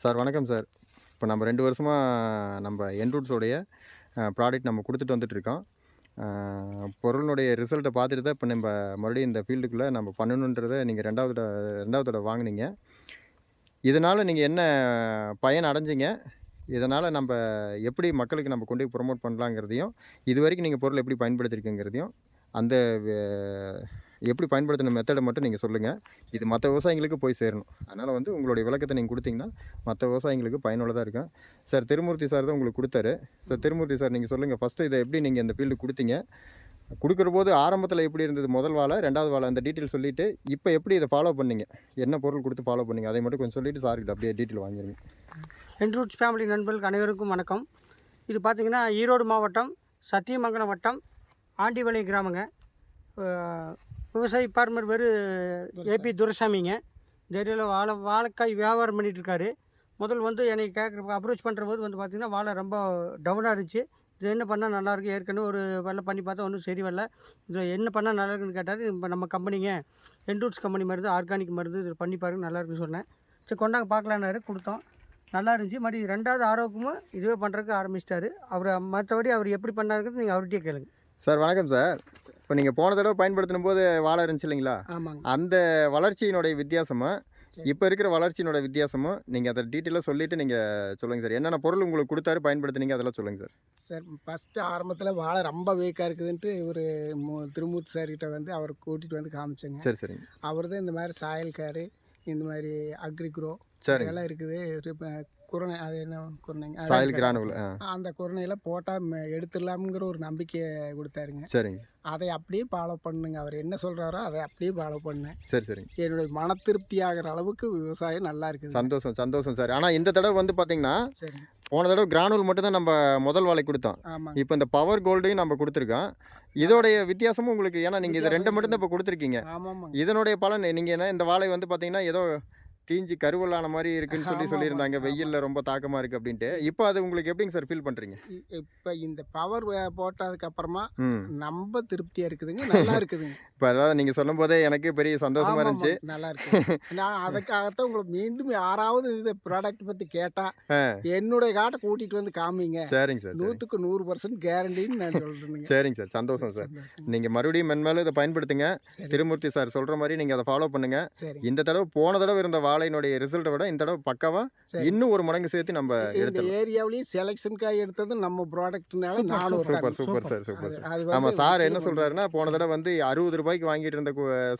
Sir வணக்கம் sir. இப்போ நம்ம 2 வருஷமா நம்ம என்ரூட்ஸோடைய ப்ராடக்ட் நம்ம குடுத்துட்டு வந்துட்டுருக்கோம். பொருளினுடைய ரிசல்ட்ட பார்த்துட்டு தான் இப்போ நம்ப மறுபடியும் இந்த ஃபீல்டுக்குள்ள நம்ம பண்ணணுன்றத நீங்க 2வது தடவ வாங்குனீங்க. இதனால நீங்க என்ன பயன் அடைஞ்சீங்க? இதனால நம்ப எப்படி மக்களுக்கு நம்ம கொண்டு போய் ப்ரமோட் பண்ணலாங்கிறதையும், இதுவரைக்கும் நீங்க பொருள எப்படி பயன்படுத்தியிருக்கீங்கிறதையும், அந்த வெ எப்படி பயன்படுத்தின மெத்தட மட்டும் நீங்க சொல்லுங்க. இது மத்த விவசாயிங்களுக்கு போய் சேரணும். அதனால வந்து உங்களுடைய விளக்கத்த நீங்க குடுத்தீங்கன்னா, மத்த விவசாயிங்களுக்கு பயனுள்ளதா இருக்கும். சார் திருமூர்த்தி சார் தான் உங்களுக்கு குடுத்தாரு. சார் திருமூர்த்தி சார் நீங்க சொல்லுங்க. ஃபர்ஸ்ட்டு இத எப்படி நீங்க இந்த ஃபீல்டுக்கு குடுத்தீங்க? குடுக்குறபோது ஆரம்பத்தில எப்படி இருந்தது? முதல் வாழ, 2வது வாழ அந்த டீட்டெயில் சொல்லிட்டு, இப்ப எப்படி இத ஃபாலோ பண்ணீங்க? என்ன பொருள் குடுத்து ஃபாலோ பண்ணீங்க? அதை மட்டும் கொஞ்சம் சொல்லிட்டு சார்கிட்ட அப்படியே டீட்டெயில் வாங்கிருங்க. என்ரூட்ஸ் ஃபேமிலி நண்பர்களுக்கு அனைவருக்கும் வணக்கம். இது பார்த்திங்கன்னா ஈரோடு மாவட்டம் சத்தியமங்கலம் வட்டம் ஆண்டிவளை கிராமங்க. விவசாயி ஃபார்மர் பேர் ஏபி துரைசாமிங்க. இந்த ஏரியாவில் வாழைக்காய் வியாபாரம் பண்ணிகிட்ருக்காரு. முதல் வந்து என்னை அப்ரோச் பண்ணுற போது வந்து பார்த்திங்கன்னா வாழை ரொம்ப டவுனாக இருந்துச்சு. இது என்ன பண்ணால் நல்லாயிருக்கு, ஏற்கனவே ஒரு வேலை பண்ணி பார்த்தா ஒன்றும் சரி வரல, இதில் என்ன பண்ணால் நல்லா இருக்குன்னு கேட்டார். இப்போ நம்ம கம்பெனிங்க என்ரூட்ஸ் கம்பெனி மருந்து, ஆர்கானிக் மருந்து இதில் பண்ணி பாருங்க நல்லாயிருக்குன்னு சொன்னேன். சரி கொண்டாங்க பார்க்கலான்னாரு, கொடுத்தோம். நல்லா இருந்துச்சு. மறுபடியும் 2வது ஆரோக்கியமும் இதுவே பண்ணுறதுக்கு ஆரம்பிச்சிட்டாரு. மற்றபடி அவர் எப்படி பண்ணாருங்கிறது நீங்கள் அவர்கிட்டயே கேளுங்க. சார் வணக்கம் சார். இப்போ நீங்க போன தடவ பயன்படுத்தினபோது வாழை இருந்துச்சு இல்லைங்களா? ஆமாங்க. அந்த வளர்ச்சியினுடைய வித்தியாசமும், இப்ப இருக்கிற வளர்ச்சியினுடைய வித்தியாசமும், நீங்க அத டீட்டெயிலா சொல்லிட்டு நீங்க சொல்லுங்க சார். என்னென்ன பொருள் உங்களுக்கு குடுத்தாரு, பயன்படுத்துனீங்க அதெல்லாம் சொல்லுங்க சார். சார் ஃபஸ்ட்டு ஆரம்பத்தில் வாழை ரொம்ப வீக்காக இருக்குதுன்ட்டு இவர் திருமூர்த்தி சார்கிட்ட வந்து அவர் கூட்டிகிட்டு வந்து காமிச்சேங்க. சரி சரிங்க. அவர் தான் இந்த மாதிரி சாயல் கேரு, இந்த மாதிரி அக்ரிக்ரோ சரிங்க. இதெல்லாம் இருக்குது. இப்போ குரணை, அது என்ன குரணைங்க, சாயில் கிரானுவல். அந்த குரணையில் போட்டால் எடுத்துடலாம்ங்கிற ஒரு நம்பிக்கையை கொடுத்தாருங்க. சரிங்க. அதை அப்படியே ஃபாலோ பண்ணுங்க. அவர் என்ன சொல்கிறாரோ அதை அப்படியே ஃபாலோ பண்ணேன். சரி சரிங்க. என்னுடைய மன திருப்தி ஆகிற அளவுக்கு விவசாயம் நல்லா இருக்குது. சந்தோஷம் சந்தோஷம் சார். ஆனால் இந்த தடவை வந்து பார்த்தீங்கன்னா, சரி, போன தடவை கிரானுவல் மட்டும் தான் நம்ம முதல் வாழை கொடுத்தோம். ஆமாங்க. இப்போ இந்த பவர் கோல்டையும் நம்ம கொடுத்துருக்கோம். இதோடைய வித்தியாசமும் உங்களுக்கு, ஏன்னா நீங்கள் இதை 2 மட்டும் தான் இப்போ கொடுத்துருக்கீங்க. ஆமாம்மா. இதனுடைய பலன் நீங்கள் என்ன, இந்த வாழை வந்து பார்த்தீங்கன்னா ஏதோ தீஞ்சு கருவலான மாதிரி இருக்குன்னு சொல்லியிருந்தாங்க. வெயிலில் ரொம்ப தாக்கமாக இருக்குது அப்படின்ட்டு. இப்போ அது உங்களுக்கு எப்படிங்க சார் ஃபீல் பண்ணுறீங்க? இப்போ இந்த பவர் போட்டதுக்கப்புறமா ம். ரொம்ப திருப்தியாக இருக்குதுங்க, நல்லா இருக்குதுங்க. இப்போ அதாவது நீங்கள் சொல்லும் போதே எனக்கு பெரிய சந்தோஷமாக இருந்துச்சு. நல்லா இருக்கு. நான் அதுக்காகத்தான் உங்களை மீண்டும் யாராவது இந்த ப்ராடக்ட் பற்றி கேட்டால் என்னுடைய காட்டை கூட்டிகிட்டு வந்து காமிங்க. சரிங்க சார். 100க்கு 100% கேரண்டின்னு நான் சொல்கிறேங்க. சரிங்க சார். சந்தோஷம் சார். நீங்கள் மறுபடியும் மென்மேலும் இதை பயன்படுத்துங்க. திருமூர்த்தி சார் சொல்கிற மாதிரி நீங்கள் அதை ஃபாலோ பண்ணுங்கள். சரி. இந்த தடவை போன தடவை இருந்த வாழையினுடைய ரிசல்ட்டை விட இந்த தடவை பக்காவாக இன்னும் ஒரு மடங்கு சேர்த்து நம்ம இந்த எடுத்துக்கலாம். ஏரியாவிலேயும் செலெக்ஷன் காய் எடுத்தது நம்ம ப்ராடக்ட்னால நானும் super super sir. Super sir. ஆமாம் சார் என்ன சொல்கிறாருன்னா, போன தடவை வந்து 60 ரூபாய்க்கு வாங்கிட்டு இருந்த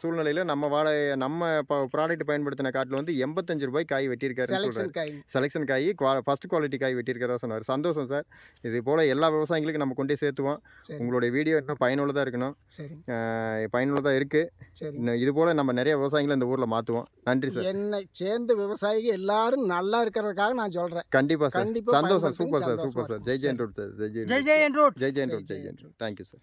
சூழ்நிலையில் நம்ம வாழை நம்ம ப்ராடக்ட் பயன்படுத்தின காட்டில் வந்து 85 ரூபாய்க்கு காய் வெட்டியிருக்காருன்னு செலெக்ஷன் சொல்கிறாரு. காய். செலெக்ஷன் காய் ஃபர்ஸ்ட் குவாலிட்டி காய் வெட்டியிருக்கிறதா சொன்னார். சந்தோஷம் சார். இது போல் எல்லா விவசாயிகளுக்கும் நம்ம கொண்டே சேர்த்துவோம். சரி. உங்களுடைய வீடியோ இன்னும் பயனுள்ளதாக இருக்கணும். சரி. பயனுள்ளதாக இருக்குது. சரி. இன்னும் இது போல் நம்ம நிறைய விவசாயிகளை இந்த ஊரில் மாற்றுவோம். நன்றி சார். என்னை சேர்ந்த விவசாயிகள் எல்லாரும் நல்லா இருக்கிறதுக்காக நான் சொல்கிறேன். கண்டிப்பாக சார். கண்டிப்பா சந்தோஷம். பயன்படுத்துங்க. Super sir. சந்தோஷமா சூப்பர் சார். இருக்கும். Jai Jain road sir. ஜெய் ஜெயின் ஜெய் ஜெய் என்ரூட்ஸ். Jai Jain road. Jai Jain road. Thank you sir.